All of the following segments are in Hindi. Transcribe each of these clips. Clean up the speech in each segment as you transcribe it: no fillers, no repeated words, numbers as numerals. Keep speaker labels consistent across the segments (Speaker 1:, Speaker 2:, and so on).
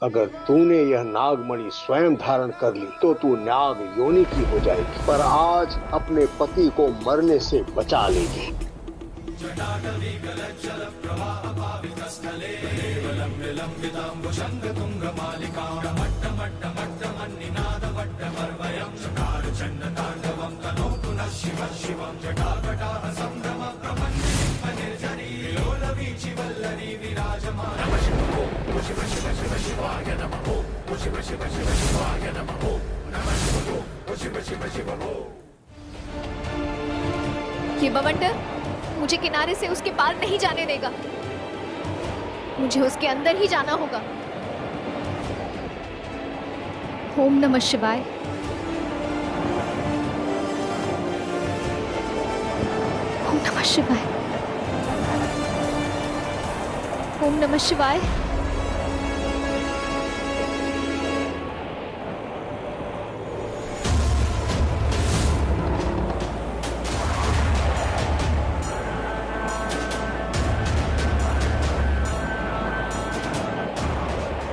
Speaker 1: अगर तूने यह नागमणि स्वयं धारण कर ली तो तू नाग योनि की हो जाएगी, पर आज अपने पति को मरने से बचा लेगी।
Speaker 2: ये बवंडर मुझे किनारे से उसके पार नहीं जाने देगा। मुझे उसके अंदर ही जाना होगा। ओम नमः शिवाय। ओम नमः शिवाय। ओम नमः शिवाय।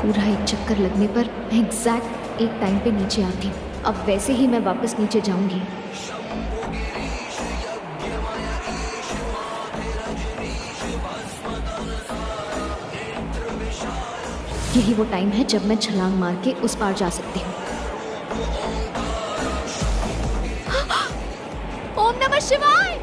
Speaker 2: पूरा एक चक्कर लगने पर मैं एग्जैक्ट एक टाइम पे नीचे आती हूँ। अब वैसे ही मैं वापस नीचे जाऊंगी। यही वो टाइम है जब मैं छलांग मार के उस पार जा सकती हूँ। ओम नमः शिवाय।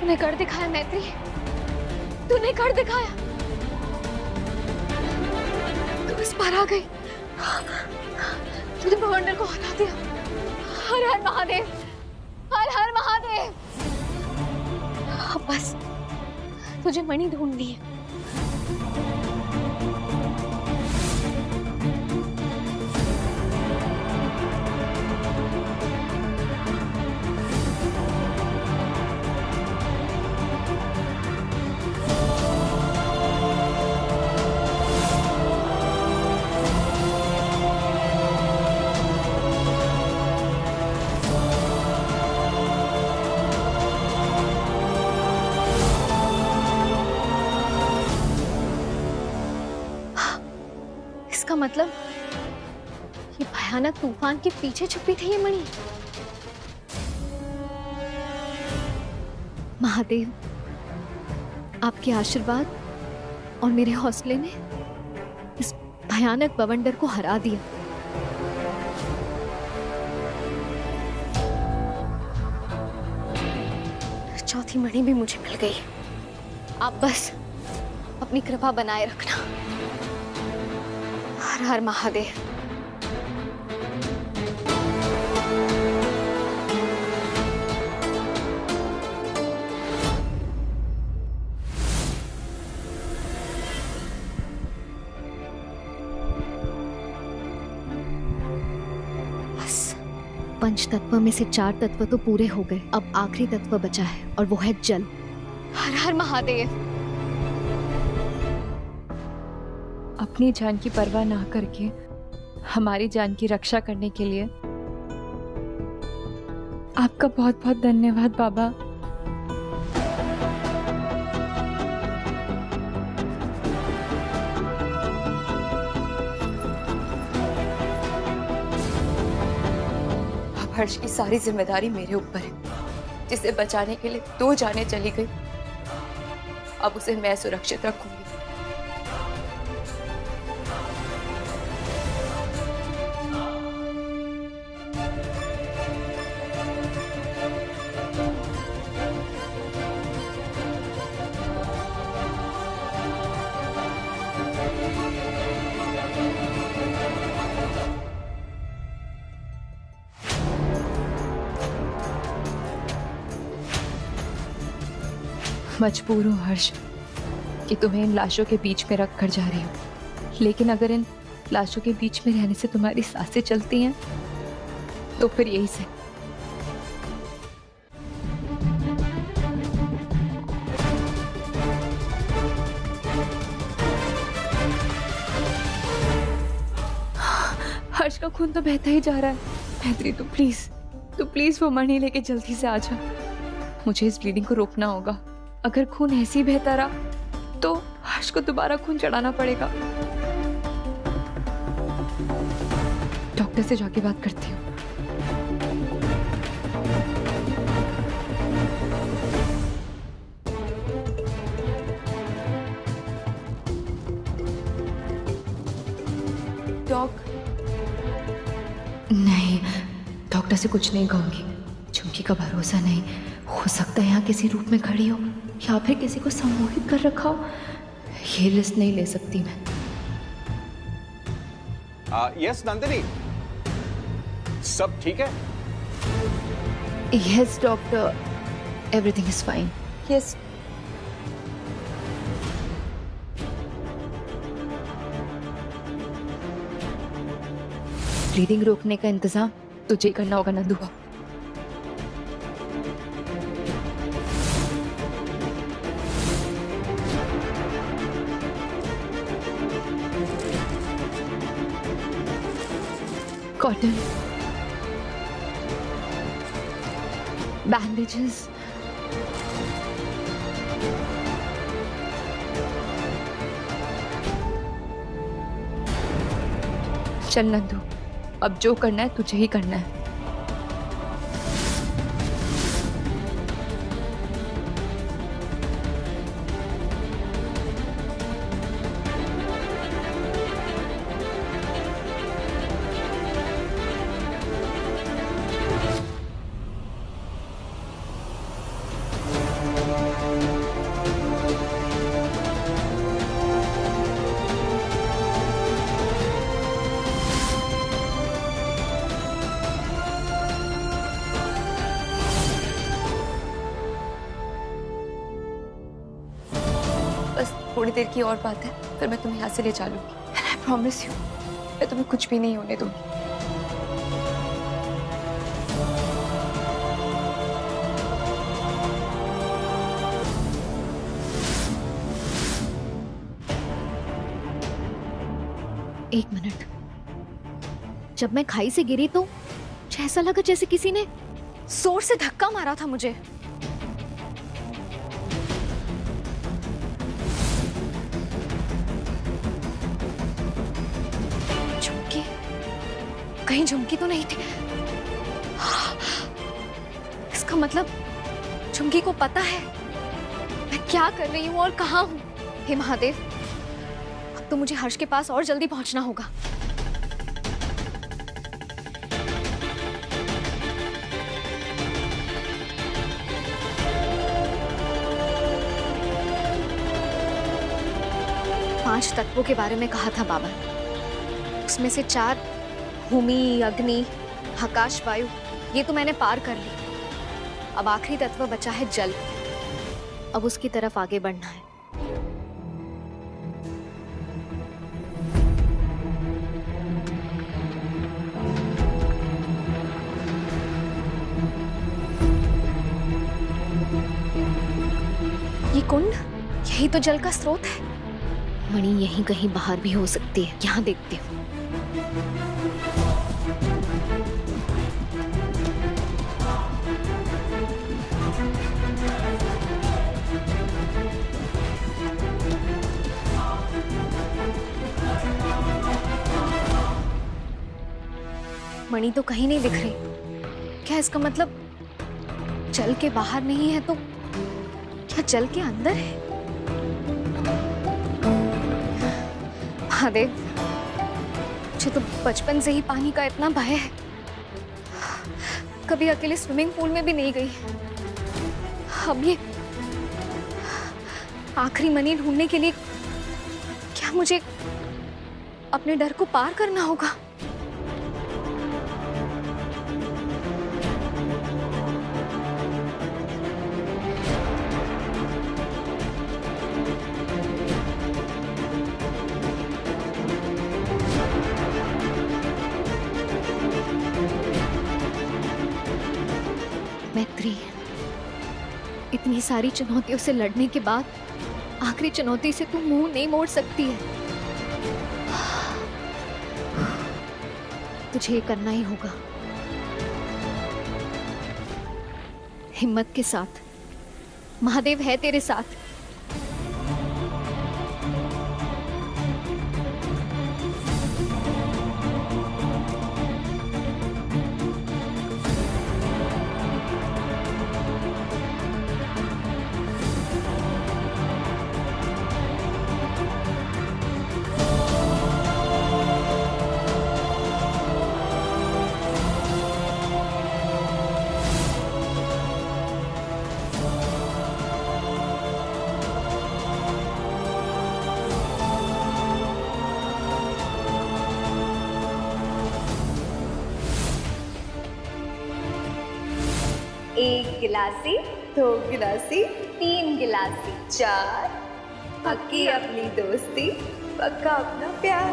Speaker 2: तूने कर दिखाया मैत्री, तूने कर दिखाया। तू इस पार आ गई, तूने बवंडर को हरा दिया। हर हर महादेव, हर हर महादेव। अब बस तुझे मणि ढूंढनी है। इसका मतलब ये भयानक तूफान के पीछे छुपी थी ये मणि। महादेव, आपके आशीर्वाद और मेरे हौसले ने इस भयानक बवंडर को हरा दिया। चौथी मणि भी मुझे मिल गई। आप बस अपनी कृपा बनाए रखना। हर हर महादेव। बस पंच तत्व में से 4 तत्व तो पूरे हो गए। अब आखिरी तत्व बचा है और वो है जल। हर हर महादेव।
Speaker 3: अपनी जान की परवाह ना करके हमारी जान की रक्षा करने के लिए आपका बहुत बहुत धन्यवाद बाबा।
Speaker 4: अब हर्ष की सारी जिम्मेदारी मेरे ऊपर है। जिसे बचाने के लिए 2 जानें चली गई, अब उसे मैं सुरक्षित रखूंगी।
Speaker 3: मजबूर हूँ हर्ष कि तुम्हें इन लाशों के बीच में रख कर जा रही हूँ, लेकिन अगर इन लाशों के बीच में रहने से तुम्हारी सांसें चलती हैं तो फिर यही से। हर्ष का खून तो बहता ही जा रहा है। मैत्री तू प्लीज वो मणि लेके जल्दी से आ जा। मुझे इस ब्लीडिंग को रोकना होगा। अगर खून ऐसे ही बहता रहा तो हर्ष को दोबारा खून चढ़ाना पड़ेगा। डॉक्टर से जाके बात करती हूँ। नहीं, डॉक्टर से कुछ नहीं कहूंगी। झुमकी का भरोसा नहीं, हो सकता है यहाँ किसी रूप में खड़ी हो या फिर किसी को सम्मोहित कर रखा हो। ये रिस्क नहीं ले सकती मैं।
Speaker 5: यस नंदिनी, सब ठीक है?
Speaker 3: Yes doctor, everything is fine.
Speaker 4: Yes.
Speaker 3: Bleeding रोकने का इंतजाम तुझे करना होगा नंदू। कॉटन, बैंडेजेस, चल नंदू, अब जो करना है तुझे ही करना है।
Speaker 4: बस थोड़ी देर की और बात है, फिर मैं तुम्हें यहाँ से ले जा लूंगी। And I promise you, मैं तुम्हें कुछ भी नहीं होने दूंगी।
Speaker 2: एक मिनट, जब मैं खाई से गिरी तो मुझे ऐसा लगा जैसे किसी ने जोर से धक्का मारा था मुझे। झुमकी, कहीं झुमकी तो नहीं थी? इसका मतलब झुमकी को पता है मैं क्या कर रही हूँ और कहाँ हूँ। हे महादेव, अब तो मुझे हर्ष के पास और जल्दी पहुंचना होगा। पांच तत्वों के बारे में कहा था बाबा, उसमें से 4 भूमि, अग्नि, आकाश, वायु, ये तो मैंने पार कर ली। अब आखिरी तत्व बचा है जल। अब उसकी तरफ आगे बढ़ना है। ये कुंड, यही तो जल का स्रोत है। मणि यहीं कहीं बाहर भी हो सकती है, यहाँ देखती हूँ। मणि तो कहीं नहीं दिख रही। क्या इसका मतलब जल के बाहर नहीं है तो क्या जल के अंदर है? महादेव, मुझे तो बचपन से ही पानी का इतना भय है, कभी अकेले स्विमिंग पूल में भी नहीं गई। अब ये आखिरी मणि ढूंढने के लिए क्या मुझे अपने डर को पार करना होगा? मैत्री, इतनी सारी चुनौतियों से लड़ने के बाद आखिरी चुनौती से तू मुंह नहीं मोड़ सकती है। तुझे ये करना ही होगा, हिम्मत के साथ। महादेव है तेरे साथ।
Speaker 4: एक गिलासी, दो गिलासी, तीन गिलासी, चार, पक्की अपनी दोस्ती, पक्का अपना प्यार।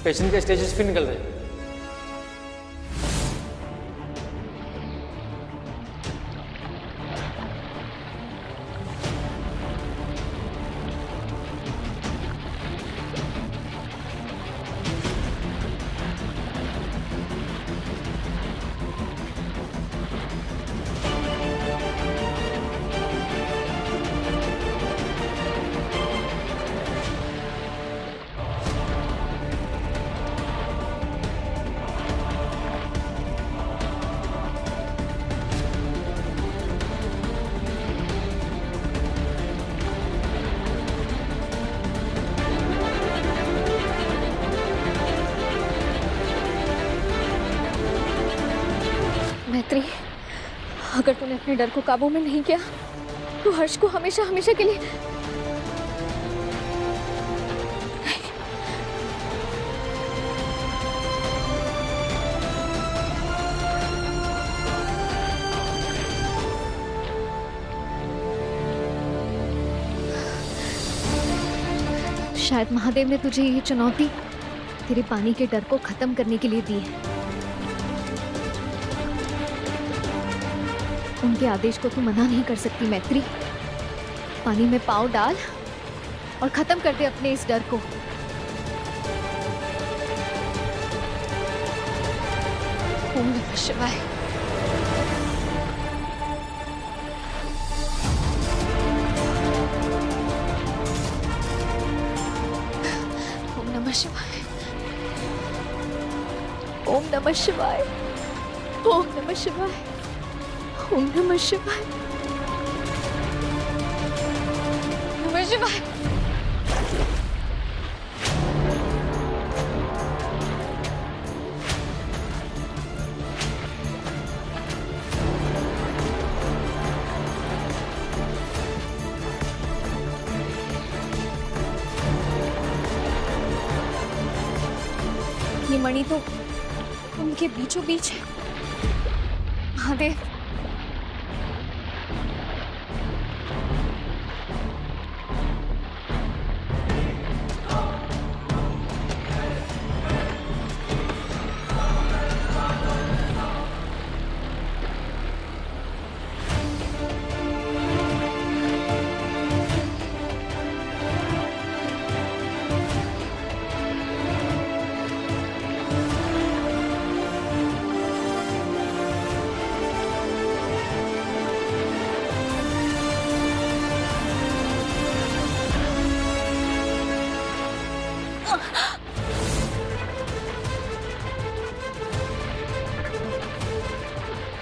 Speaker 6: पेशेंट के स्टेजेस भी निकल रहे हैं।
Speaker 2: मैत्री, अगर तूने अपने डर को काबू में नहीं किया तो हर्ष को हमेशा हमेशा के लिए शायद महादेव ने तुझे ये चुनौती तेरे पानी के डर को खत्म करने के लिए दी है। उनके आदेश को तू मना नहीं कर सकती मैत्री। पानी में पाँव डाल और खत्म कर दे अपने इस डर को। ओम नमः शिवाय। ओम नमः शिवाय। ओम नमः शिवाय। ओम नमः शिवाय। ओम नमः शिवाय। नमः शिवाय। ये मणि तो उनके बीचों बीच है। महादेव,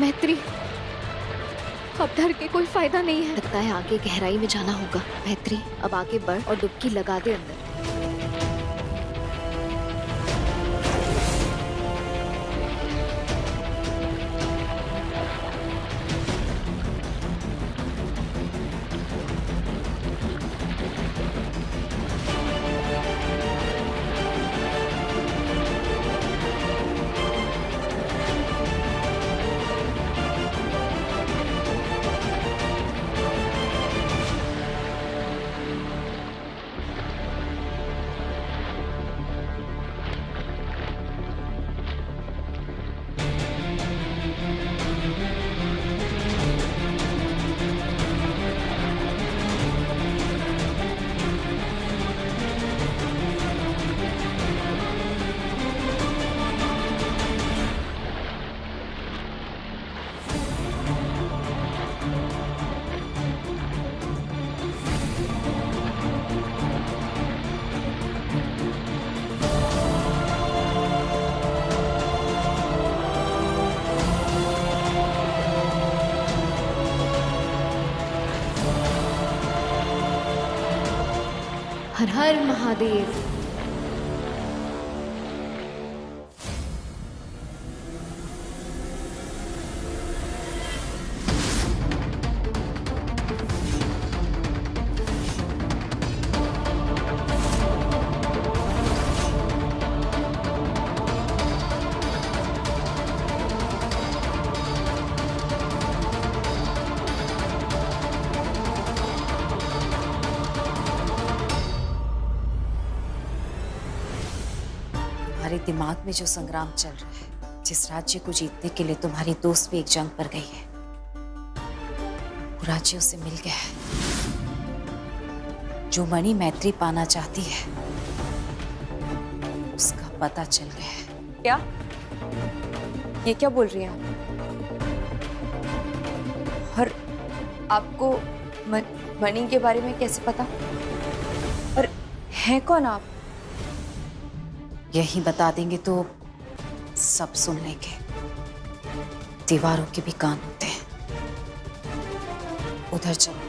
Speaker 2: मैत्री, अब डर के कोई फायदा नहीं है। लगता है आगे गहराई में जाना होगा। मैत्री, अब आगे बढ़ और डुबकी लगा दे अंदर। हर हर महादेव।
Speaker 6: तुम्हारे दिमाग में जो संग्राम चल रहा है, जिस राज्य को जीतने के लिए तुम्हारी दोस्त भी एक जंग पर गई है, वो राज्य उसे मिल गया है। जो मणि मैत्री पाना चाहती है, उसका पता चल गया है।
Speaker 4: क्या? ये क्या बोल रही हैं आप? और आपको मणि के बारे में कैसे पता? और हैं कौन आप?
Speaker 6: यही बता देंगे तो सब सुन लेंगे। दीवारों के भी कान होते हैं। उधर चलो।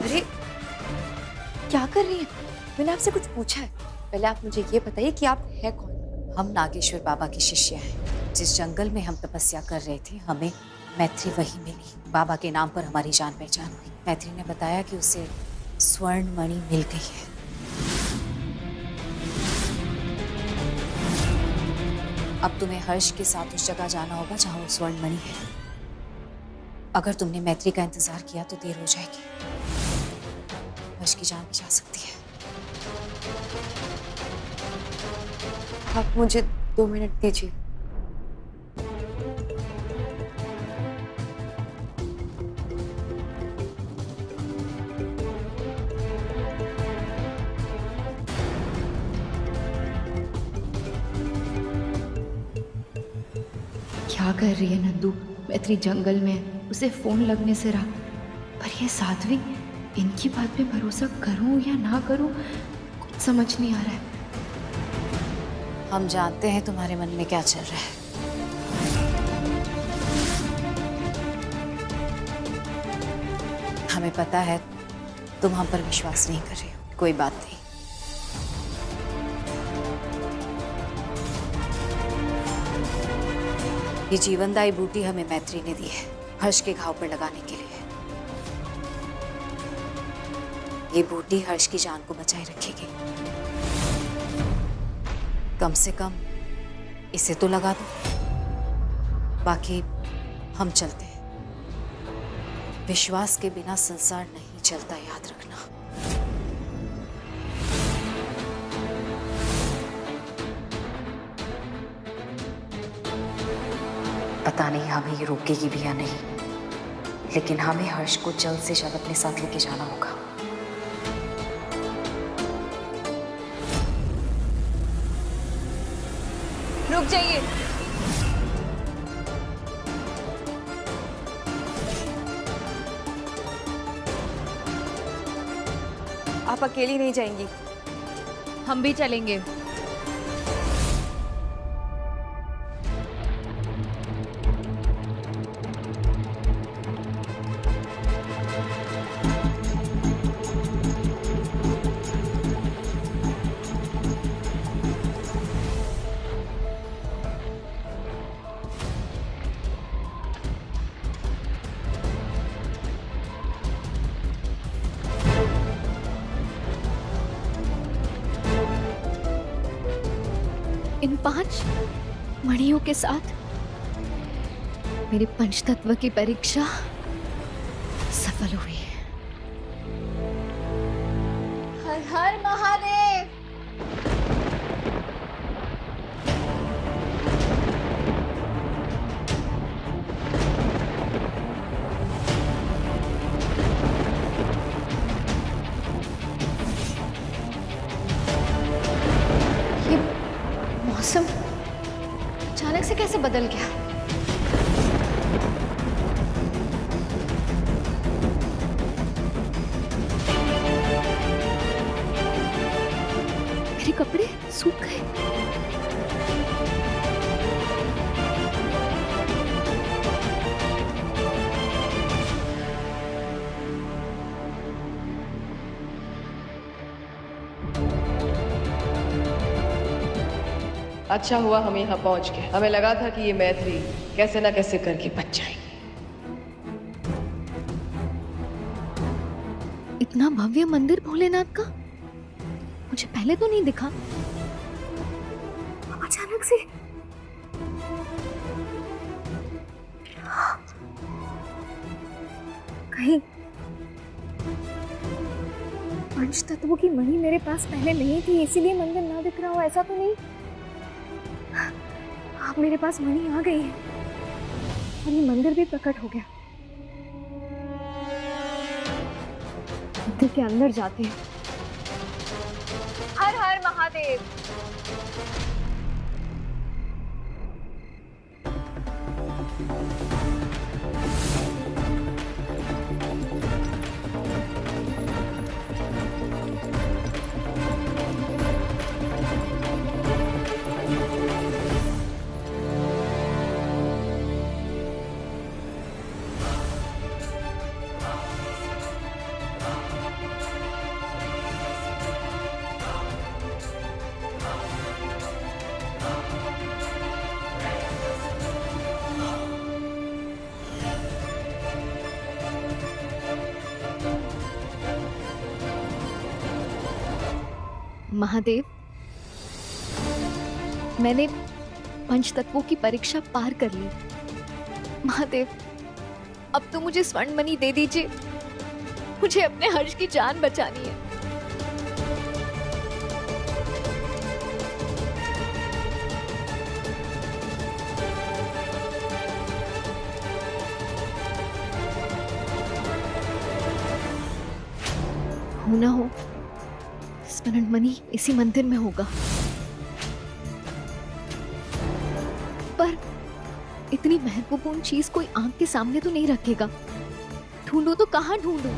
Speaker 4: अरे क्या कर रही हैं? मैंने आपसे कुछ पूछा है। पहले आप मुझे ये बताइए कि आप हैं कौन?
Speaker 6: हम नागेश्वर बाबा की शिष्य हैं। जिस जंगल में हम तपस्या कर रहे थे, हमें मैत्री वही मिली। बाबा के नाम पर हमारी जान पहचान हुई। मैत्री ने बताया कि उसे स्वर्ण मणि मिल गई है। अब तुम्हें हर्ष के साथ उस जगह जाना होगा जहां वो स्वर्ण मणि है। अगर तुमने मैत्री का इंतजार किया तो देर हो जाएगी। हर्ष की जान भी जा सकती है।
Speaker 4: आप मुझे 2 मिनट दीजिए।
Speaker 3: क्या कर रही है नंदू? मैत्री जंगल में, उसे फोन लगने से रहा। पर ये साध्वी, इनकी बात पे भरोसा करूं या ना करूं, कुछ समझ नहीं आ रहा है।
Speaker 6: हम जानते हैं तुम्हारे मन में क्या चल रहा है। हमें पता है तुम हम पर विश्वास नहीं कर रहे हो। कोई बात नहीं। ये जीवनदायी बूटी हमें मैत्री ने दी है, हर्ष के घाव पर लगाने के लिए। ये बूटी हर्ष की जान को बचाए रखेगी। कम से कम इसे तो लगा दो। बाकी हम चलते हैं। विश्वास के बिना संसार नहीं चलता, याद रखना। पता नहीं हमें ये रोकेगी भी या नहीं, लेकिन हमें हर्ष को जल्द से जल्द अपने साथ लेके जाना होगा।
Speaker 4: रुक जाइए। आप अकेली नहीं जाएंगी।
Speaker 3: हम भी चलेंगे।
Speaker 2: इन 5 मणियों के साथ मेरे पंचतत्व की परीक्षा सफल हुई। हर हर महादेव। ये मौसम अचानक से कैसे बदल गया? मेरे कपड़े सूख गए।
Speaker 7: अच्छा हुआ हम यहाँ पहुंच गए। हमें लगा था कि ये मैत्री कैसे ना कैसे करके बच जाएगी।
Speaker 2: इतना भव्य मंदिर भोलेनाथ का मुझे पहले तो नहीं दिखा। अचानक से कहीं पंच तत्वों की मणि मेरे पास पहले नहीं थी, इसीलिए मंदिर ना दिख रहा हो, ऐसा तो नहीं। अब मेरे पास मणि आ गई है और ये मंदिर भी प्रकट हो गया। मंदिर के अंदर जाते हैं। हर हर महादेव। महादेव, मैंने पंच तत्वों की परीक्षा पार कर ली। महादेव, अब तो मुझे स्वर्ण मणि दे दीजिए। मुझे अपने हर्ष की जान बचानी है। हो ना हो, स्वर्ण मणि इसी मंदिर में होगा। पर इतनी महत्वपूर्ण चीज कोई आंख के सामने तो नहीं रखेगा। ढूंढूं तो कहां ढूंढूं?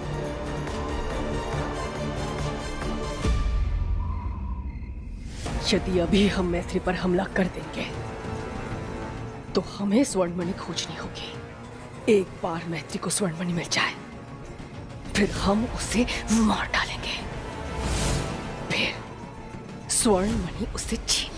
Speaker 7: यदि अभी हम मैत्री पर हमला कर देंगे तो हमें स्वर्ण मणि खोजनी होगी। एक बार मैत्री को स्वर्ण मणि मिल जाए फिर हम उसे मार डालेंगे, फिर स्वर्ण मणि उसे छीन